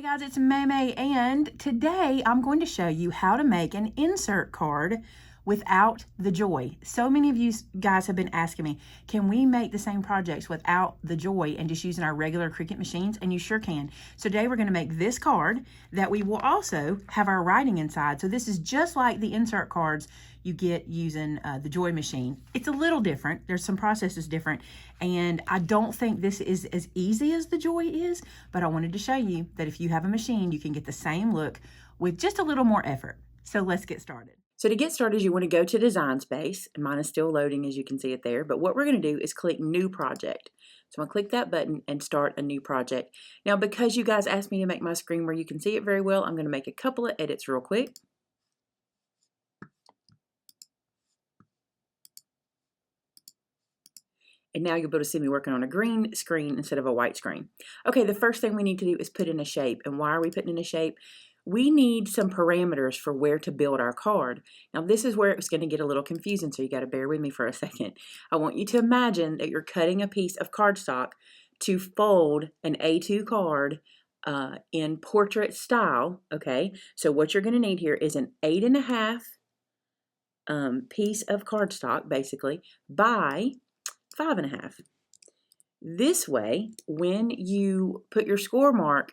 Guys, it's Maymay, and today I'm going to show you how to make an insert card without the joy. So many of you guys have been asking me, can we make the same projects without the joy and just using our regular Cricut machines? And you sure can. So today we're going to make this card that we will also have our writing inside. So this is just like the insert cards you get using the joy machine. It's a little different. There's some processes different, and I don't think this is as easy as the joy is, but I wanted to show you that if you have a machine, you can get the same look with just a little more effort. So let's get started. So to get started, you want to go to Design Space, and mine is still loading as you can see it there, but what we're going to do is click New Project. So I'm going to click that button and start a new project. Now, because you guys asked me to make my screen where you can see it very well, I'm going to make a couple of edits real quick. And now you'll be able to see me working on a green screen instead of a white screen. Okay, the first thing we need to do is put in a shape. And why are we putting in a shape? We need some parameters for where to build our card. Now this is where it's going to get a little confusing, so you got to bear with me for a second. I want you to imagine that you're cutting a piece of cardstock to fold an A2 card in portrait style, okay? So what you're going to need here is an 8.5 piece of cardstock, basically, by 5.5. This way, when you put your score mark,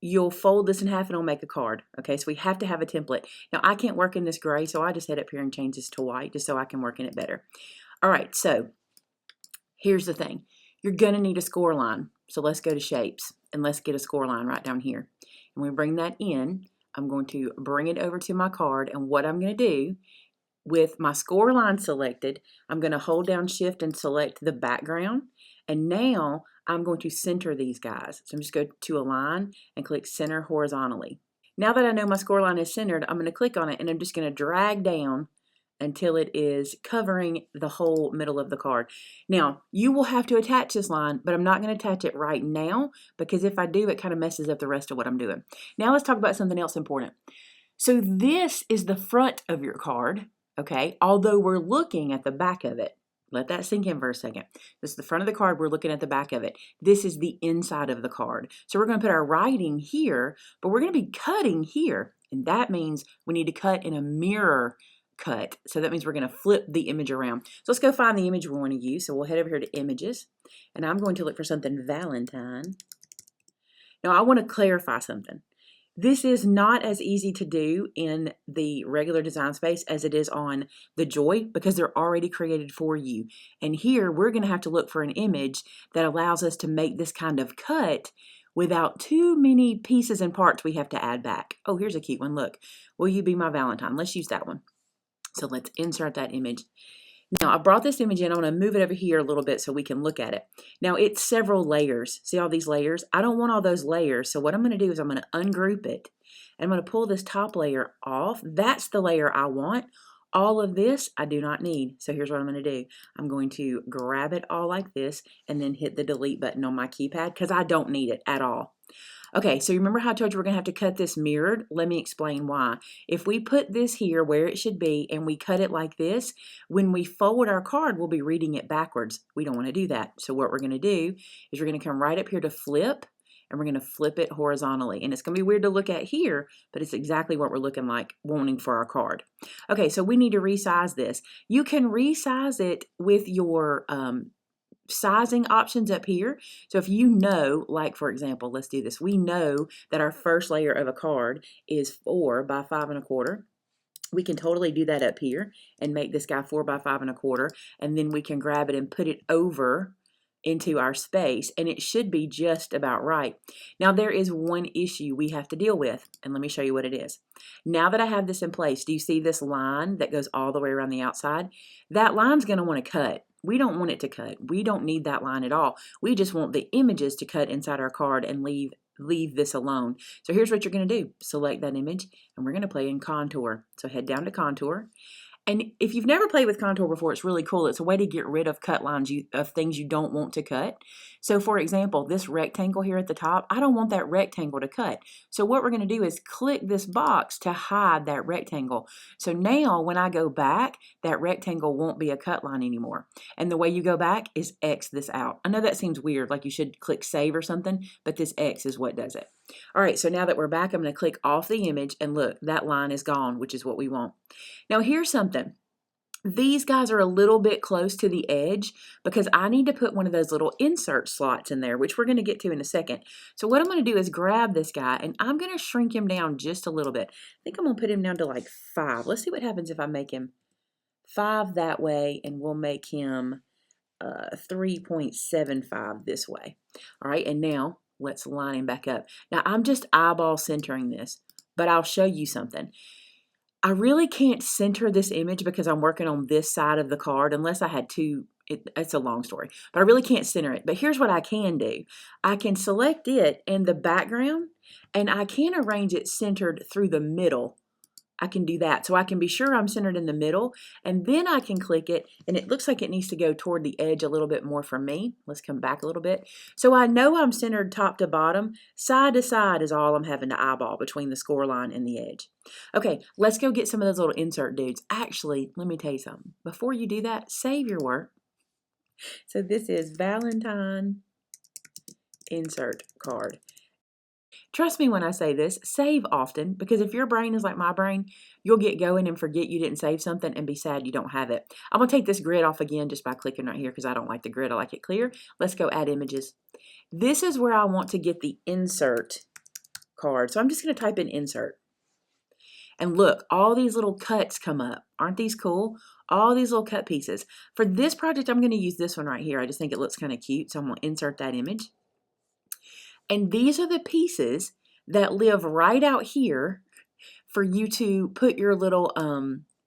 you'll fold this in half and it'll make a card. Okay, so we have to have a template. Now, I can't work in this gray, so I just head up here and change this to white just so I can work in it better. All right, so here's the thing. You're going to need a score line. So let's go to Shapes and let's get a score line right down here. And when we bring that in, I'm going to bring it over to my card, and what I'm going to do with my score line selected, I'm going to hold down Shift and select the background. And now I'm going to center these guys. So I'm just going to Align and click Center horizontally. Now that I know my score line is centered, I'm going to click on it and I'm just going to drag down until it is covering the whole middle of the card. Now, you will have to attach this line, but I'm not going to attach it right now because if I do, it kind of messes up the rest of what I'm doing. Now let's talk about something else important. So this is the front of your card. Okay, although we're looking at the back of it. Let that sink in for a second. This is the front of the card, we're looking at the back of it. This is the inside of the card. So we're going to put our writing here, but we're going to be cutting here. And that means we need to cut in a mirror cut. So that means we're going to flip the image around. So let's go find the image we want to use. So we'll head over here to Images, and I'm going to look for something Valentine. Now I want to clarify something. This is not as easy to do in the regular Design Space as it is on the Joy because they're already created for you. And here we're going to have to look for an image that allows us to make this kind of cut without too many pieces and parts we have to add back. Oh, here's a cute one. Look, Will You Be My Valentine? Let's use that one. So let's insert that image. Now, I brought this image in. I'm going to move it over here a little bit so we can look at it. Now, it's several layers. See all these layers? I don't want all those layers. So what I'm going to do is I'm going to ungroup it. And I'm going to pull this top layer off. That's the layer I want. All of this I do not need. So here's what I'm going to do. I'm going to grab it all like this and then hit the delete button on my keypad because I don't need it at all. Okay, so remember how I told you we're going to have to cut this mirrored? Let me explain why. If we put this here where it should be and we cut it like this, when we fold our card, we'll be reading it backwards. We don't want to do that. So what we're going to do is we're going to come right up here to flip, and we're going to flip it horizontally. And it's going to be weird to look at here, but it's exactly what we're looking like wanting for our card. Okay, so we need to resize this. You can resize it with your sizing options up here. So if you know, like for example, let's do this. We know that our first layer of a card is 4 by 5 1/4. We can totally do that up here and make this guy 4 by 5 1/4, and then we can grab it and put it over into our space, and it should be just about right. Now there is one issue we have to deal with, and let me show you what it is. Now that I have this in place, do you see this line that goes all the way around the outside? That line's going to want to cut. We don't want it to cut. We don't need that line at all. We just want the images to cut inside our card and leave this alone. So here's what you're going to do. Select that image, and we're going to play in Contour. So head down to Contour. And if you've never played with Contour before, it's really cool. It's a way to get rid of cut lines of things you don't want to cut. So for example, this rectangle here at the top, I don't want that rectangle to cut. So what we're going to do is click this box to hide that rectangle. So now when I go back, that rectangle won't be a cut line anymore. And the way you go back is X this out. I know that seems weird, like you should click save or something, but this X is what does it. All right, so now that we're back, I'm going to click off the image and look, that line is gone, which is what we want. Now here's something. These guys are a little bit close to the edge because I need to put one of those little insert slots in there, which we're going to get to in a second. So what I'm going to do is grab this guy and I'm going to shrink him down just a little bit. I think I'm going to put him down to like 5. Let's see what happens if I make him 5 that way, and we'll make him 3.75 this way. All right, and now let's line him back up. Now I'm just eyeball centering this, but I'll show you something. I really can't center this image because I'm working on this side of the card unless I had two. It's a long story, but I really can't center it. But here's what I can do. I can select it in the background and I can arrange it centered through the middle. I can do that. So I can be sure I'm centered in the middle, and then I can click it and it looks like it needs to go toward the edge a little bit more for me. Let's come back a little bit. So I know I'm centered top to bottom. Side to side is all I'm having to eyeball between the score line and the edge. Okay, let's go get some of those little insert dudes. Actually, let me tell you something. Before you do that, save your work. So this is Valentine insert card. Trust me when I say this, save often, because if your brain is like my brain, you'll get going and forget you didn't save something and be sad you don't have it. I'm going to take this grid off again just by clicking right here because I don't like the grid. I like it clear. Let's go add images. This is where I want to get the insert card. So I'm just going to type in insert. And look, all these little cuts come up. Aren't these cool? All these little cut pieces. For this project, I'm going to use this one right here. I just think it looks kind of cute, so I'm going to insert that image. And these are the pieces that live right out here for you to put your little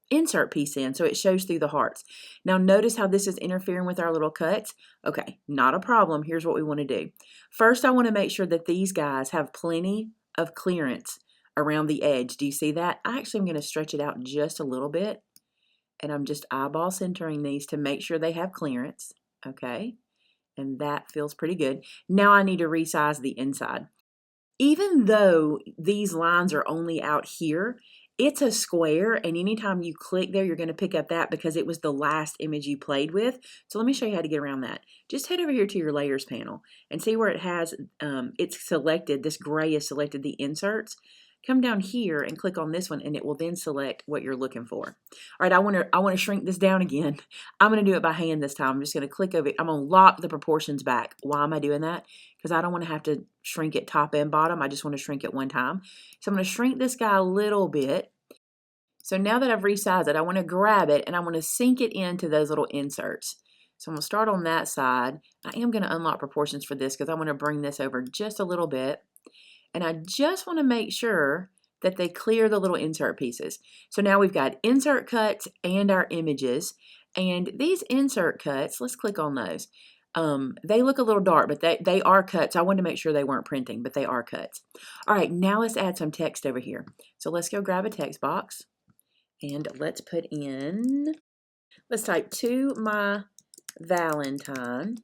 insert piece in so it shows through the hearts. Now notice how this is interfering with our little cuts. Okay, not a problem. Here's what we want to do. First, I want to make sure that these guys have plenty of clearance around the edge. Do you see that? I actually am going to stretch it out just a little bit, and I'm just eyeball centering these to make sure they have clearance. Okay. And that feels pretty good. Now I need to resize the inside. Even though these lines are only out here, it's a square, and anytime you click there, you're going to pick up that because it was the last image you played with. So let me show you how to get around that. Just head over here to your layers panel and see where it has, it's selected, this gray is selected the inserts. Come down here and click on this one, and it will then select what you're looking for. All right, I want to shrink this down again. I'm going to do it by hand this time. I'm just going to click over it. I'm going to lock the proportions back. Why am I doing that? Because I don't want to have to shrink it top and bottom. I just want to shrink it one time. So I'm going to shrink this guy a little bit. So now that I've resized it, I want to grab it and I want to sink it into those little inserts. So I'm going to start on that side. I am going to unlock proportions for this because I want to bring this over just a little bit. And I just want to make sure that they clear the little insert pieces. So now we've got insert cuts and our images. And these insert cuts, let's click on those. They look a little dark, but they are cuts. I wanted to make sure they weren't printing, but they are cuts. All right, now let's add some text over here. So let's go grab a text box. And let's put in, let's type to my Valentine.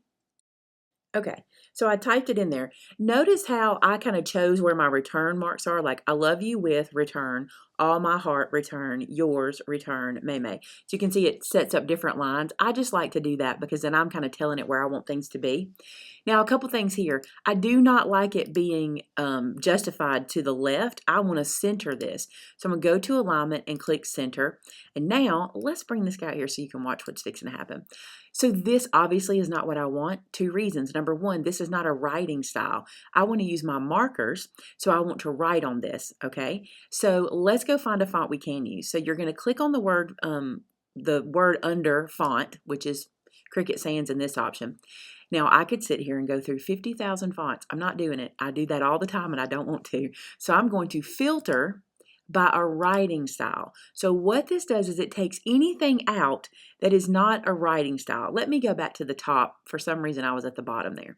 Okay, so I typed it in there. Notice how I kind of chose where my return marks are, like I love you with return, all my heart return, yours return, Maymay. So you can see it sets up different lines. I just like to do that because then I'm kind of telling it where I want things to be. Now, a couple things here. I do not like it being justified to the left. I want to center this. So I'm going to go to alignment and click center. And now let's bring this guy out here so you can watch what's fixing to happen. So this obviously is not what I want. 2 reasons. Number one, this is not a writing style. I want to use my markers, so I want to write on this, okay? So let's go find a font we can use. So you're going to click on the word under font, which is Cricut Sans in this option. Now, I could sit here and go through 50,000 fonts. I'm not doing it. I do that all the time, and I don't want to. So I'm going to filter by a writing style. So what this does is it takes anything out that is not a writing style. Let me go back to the top. For some reason, I was at the bottom there.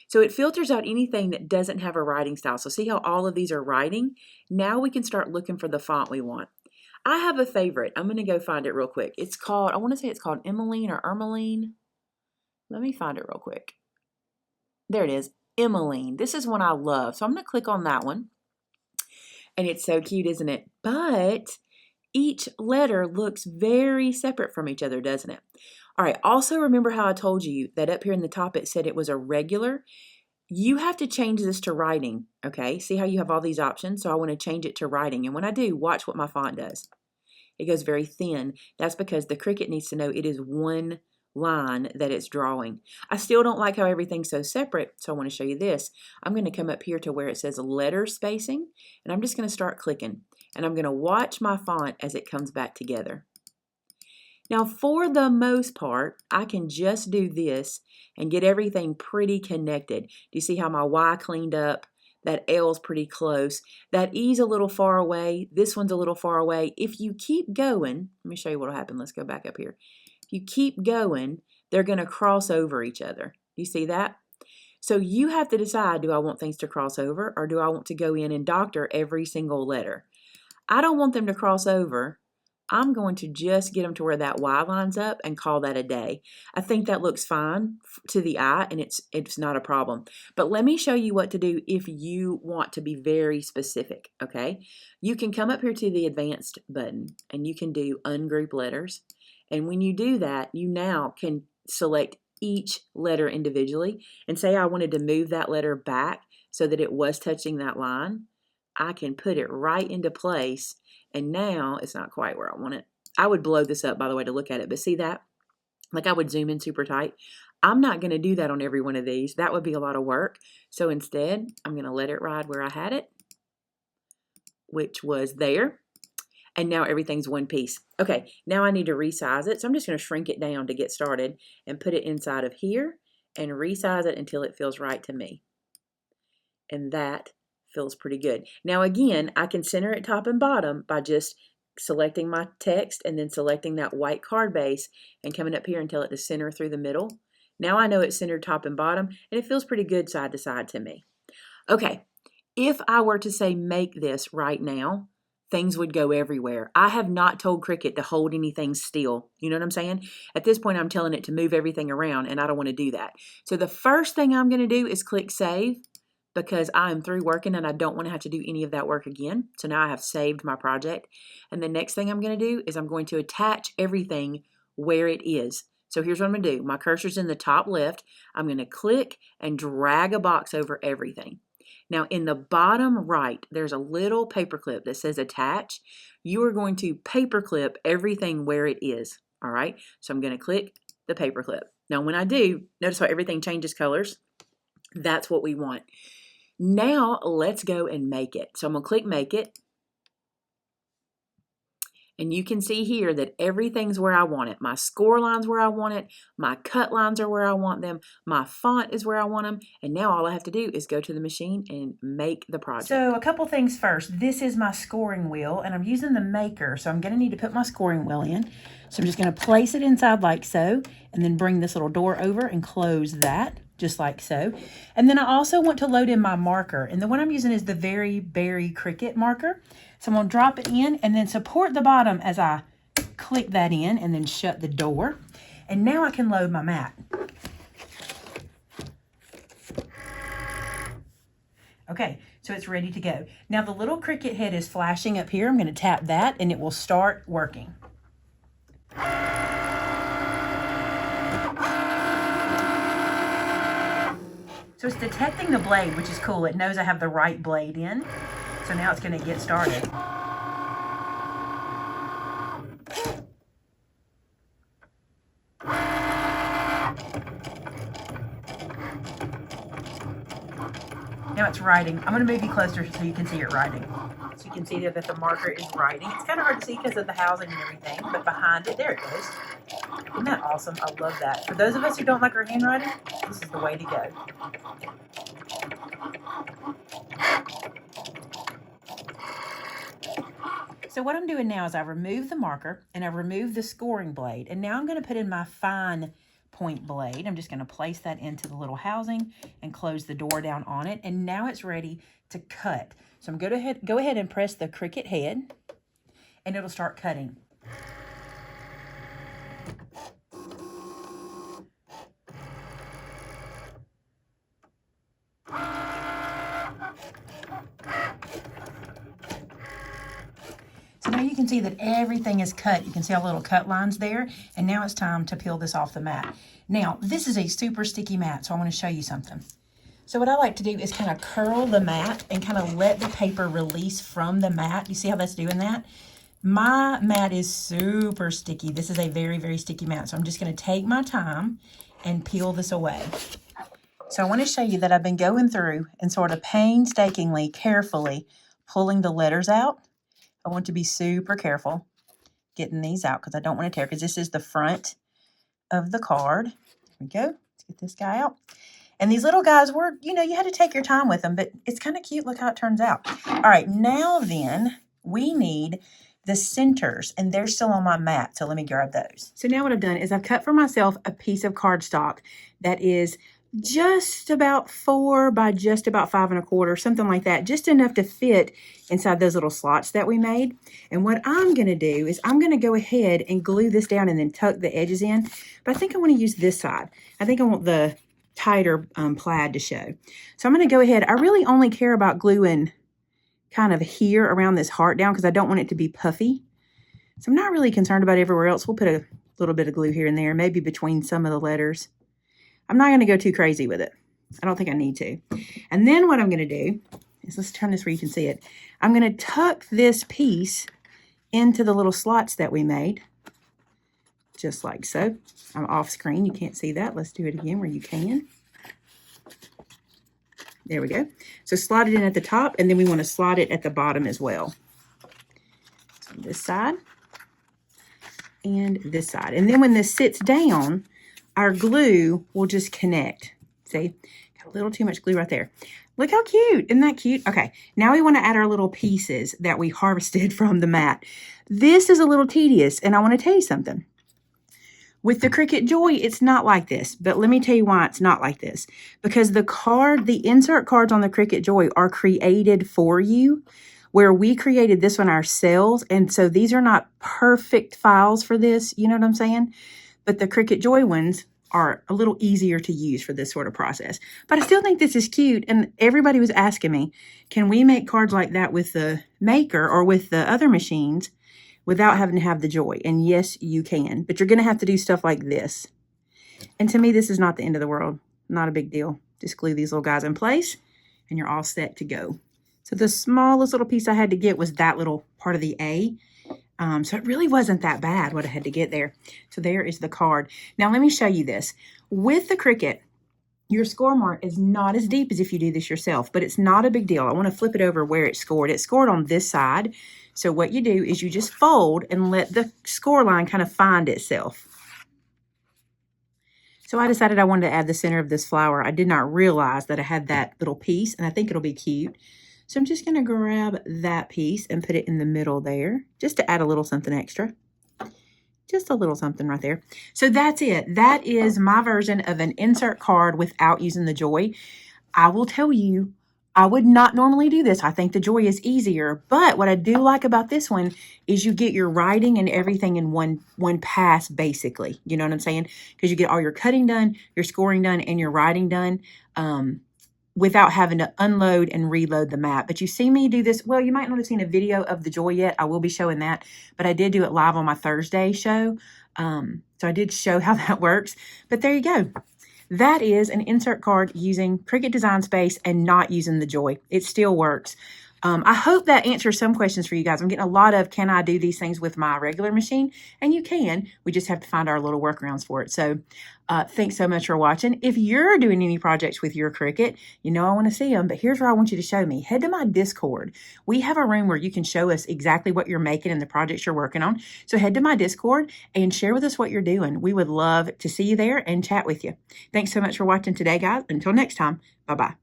So it filters out anything that doesn't have a writing style. So see how all of these are writing? Now we can start looking for the font we want. I have a favorite. I'm going to go find it real quick. It's called, I want to say it's called Emmeline or Ermeline. Let me find it real quick. There it is, Emmeline. This is one I love. So I'm going to click on that one. And it's so cute, isn't it? But each letter looks very separate from each other, doesn't it? All right, also remember how I told you that up here in the top it said it was a regular. you have to change this to writing, okay? See how you have all these options? So I want to change it to writing. And when I do, watch what my font does. It goes very thin. That's because the Cricut needs to know it is one line that it's drawing. I still don't like how everything's so separate, so I want to show you this. I'm going to come up here to where it says letter spacing, and I'm just going to start clicking. And I'm going to watch my font as it comes back together. Now, for the most part, I can just do this and get everything pretty connected. Do you see how my Y cleaned up? That L's pretty close. That E's a little far away. This one's a little far away. If you keep going, let me show you what will happen. Let's go back up here. If you keep going, they're going to cross over each other. Do you see that? So you have to decide, do I want things to cross over or do I want to go in and doctor every single letter? I don't want them to cross over. I'm going to just get them to where that Y lines up and call that a day. I think that looks fine to the eye and it's not a problem. But let me show you what to do if you want to be very specific, okay? You can come up here to the advanced button and you can do ungroup letters. And when you do that, you now can select each letter individually and say I wanted to move that letter back so that it was touching that line. I can put it right into place. And now it's not quite where I want it. I would blow this up, by the way, to look at it. But see that? Like I would zoom in super tight. I'm not going to do that on every one of these. That would be a lot of work. So instead, I'm going to let it ride where I had it, which was there. And now everything's one piece. Okay, now I need to resize it. So I'm just going to shrink it down to get started and put it inside of here and resize it until it feels right to me. And that feels pretty good. Now again, I can center it top and bottom by just selecting my text and then selecting that white card base and coming up here and tell it to center through the middle. Now I know it's centered top and bottom and it feels pretty good side to side to me. Okay, if I were to say make this right now, things would go everywhere. I have not told Cricut to hold anything still. You know what I'm saying? At this point, I'm telling it to move everything around and I don't want to do that. So the first thing I'm going to do is click save, because I'm through working and I don't want to have to do any of that work again. So now I have saved my project. And the next thing I'm going to do is I'm going to attach everything where it is. So here's what I'm going to do. My cursor's in the top left. I'm going to click and drag a box over everything. Now in the bottom right, there's a little paper clip that says attach. You are going to paper clip everything where it is. All right. So I'm going to click the paper clip. Now when I do, notice how everything changes colors. That's what we want. Now let's go and make it. So I'm going to click make it. And you can see here that everything's where I want it. My score line's where I want it. My cut lines are where I want them. My font is where I want them. And now all I have to do is go to the machine and make the project. So a couple things first. This is my scoring wheel and I'm using the maker. So I'm going to need to put my scoring wheel in. So I'm just going to place it inside like so and then bring this little door over and close that. Just like so. And then I also want to load in my marker. And the one I'm using is the Very Berry Cricut marker. So I'm going to drop it in and then support the bottom as I click that in and then shut the door. And now I can load my mat. Okay, so it's ready to go. Now the little Cricut head is flashing up here. I'm going to tap that and it will start working. So it's detecting the blade, which is cool. It knows I have the right blade in. So now it's going to get started. Now it's writing. I'm going to move you closer so you can see it writing. So you can see that the marker is writing. It's kind of hard to see because of the housing and everything, but behind it, there it goes. Isn't that awesome? I love that. For those of us who don't like our handwriting, this is the way to go. So what I'm doing now is I've removed the marker and I've removed the scoring blade. And now I'm going to put in my fine point blade. I'm just going to place that into the little housing and close the door down on it. And now it's ready to cut. So I'm going to go ahead and press the Cricut head and it'll start cutting. So now you can see that everything is cut. You can see all the little cut lines there. And now it's time to peel this off the mat. Now, this is a super sticky mat, so I want to show you something. So what I like to do is kind of curl the mat and kind of let the paper release from the mat. You see how that's doing that? My mat is super sticky. This is a very, very sticky mat. So I'm just going to take my time and peel this away. So I want to show you that I've been going through and sort of painstakingly, carefully pulling the letters out. I want to be super careful getting these out because I don't want to tear, because this is the front of the card. There we go. Let's get this guy out. And these little guys were, you know, you had to take your time with them, but it's kind of cute. Look how it turns out. All right, now then we need the centers, and they're still on my mat, so let me grab those. So now what I've done is I've cut for myself a piece of cardstock that is just about 4 by just about 5 1/4, something like that, just enough to fit inside those little slots that we made. And what I'm going to do is I'm going to go ahead and glue this down and then tuck the edges in. But I think I want to use this side. I think I want the tighter plaid to show. So I'm going to go ahead. I really only care about gluing kind of here around this heart down because I don't want it to be puffy. So I'm not really concerned about everywhere else. We'll put a little bit of glue here and there, maybe between some of the letters. I'm not going to go too crazy with it. I don't think I need to. And then what I'm going to do is, let's turn this where you can see it. I'm going to tuck this piece into the little slots that we made, just like so. I'm off screen. You can't see that. Let's do it again where you can. There we go. So slide it in at the top, and then we want to slide it at the bottom as well. So this side and this side. And then when this sits down, our glue will just connect. See? Got a little too much glue right there. Look how cute. Isn't that cute? Okay, now we want to add our little pieces that we harvested from the mat. This is a little tedious, and I want to tell you something. With the Cricut Joy, it's not like this, but let me tell you why it's not like this. Because the insert cards on the Cricut Joy are created for you, where we created this one ourselves, and so these are not perfect files for this, you know what I'm saying? But the Cricut Joy ones are a little easier to use for this sort of process. But I still think this is cute, and everybody was asking me, can we make cards like that with the Maker or with the other machines without having to have the Joy? And yes, you can, but you're going to have to do stuff like this. And to me, this is not the end of the world. Not a big deal. Just glue these little guys in place, and you're all set to go. So the smallest little piece I had to get was that little part of the A. So it really wasn't that bad what I had to get there. So there is the card. Now let me show you this. With the Cricut, your score mark is not as deep as if you do this yourself, but it's not a big deal. I want to flip it over where it's scored. It's scored on this side. So what you do is you just fold and let the score line kind of find itself. So I decided I wanted to add the center of this flower. I did not realize that I had that little piece, and I think it'll be cute. So I'm just going to grab that piece and put it in the middle there, just to add a little something extra. Just a little something right there. So that's it. That is my version of an insert card without using the Joy. I will tell you, I would not normally do this. I think the Joy is easier, but what I do like about this one is you get your writing and everything in one pass, basically. You know what I'm saying? Because you get all your cutting done, your scoring done, and your writing done without having to unload and reload the mat. But you see me do this. Well, you might not have seen a video of the Joy yet. I will be showing that, but I did do it live on my Thursday show. So I did show how that works. But there you go. That is an insert card using Cricut Design Space and not using the Joy. It still works. I hope that answers some questions for you guys. I'm getting a lot of, can I do these things with my regular machine? And you can. We just have to find our little workarounds for it. So thanks so much for watching. If you're doing any projects with your Cricut, you know I want to see them, but here's where I want you to show me. Head to my Discord. We have a room where you can show us exactly what you're making and the projects you're working on. So head to my Discord and share with us what you're doing. We would love to see you there and chat with you. Thanks so much for watching today, guys. Until next time, bye-bye.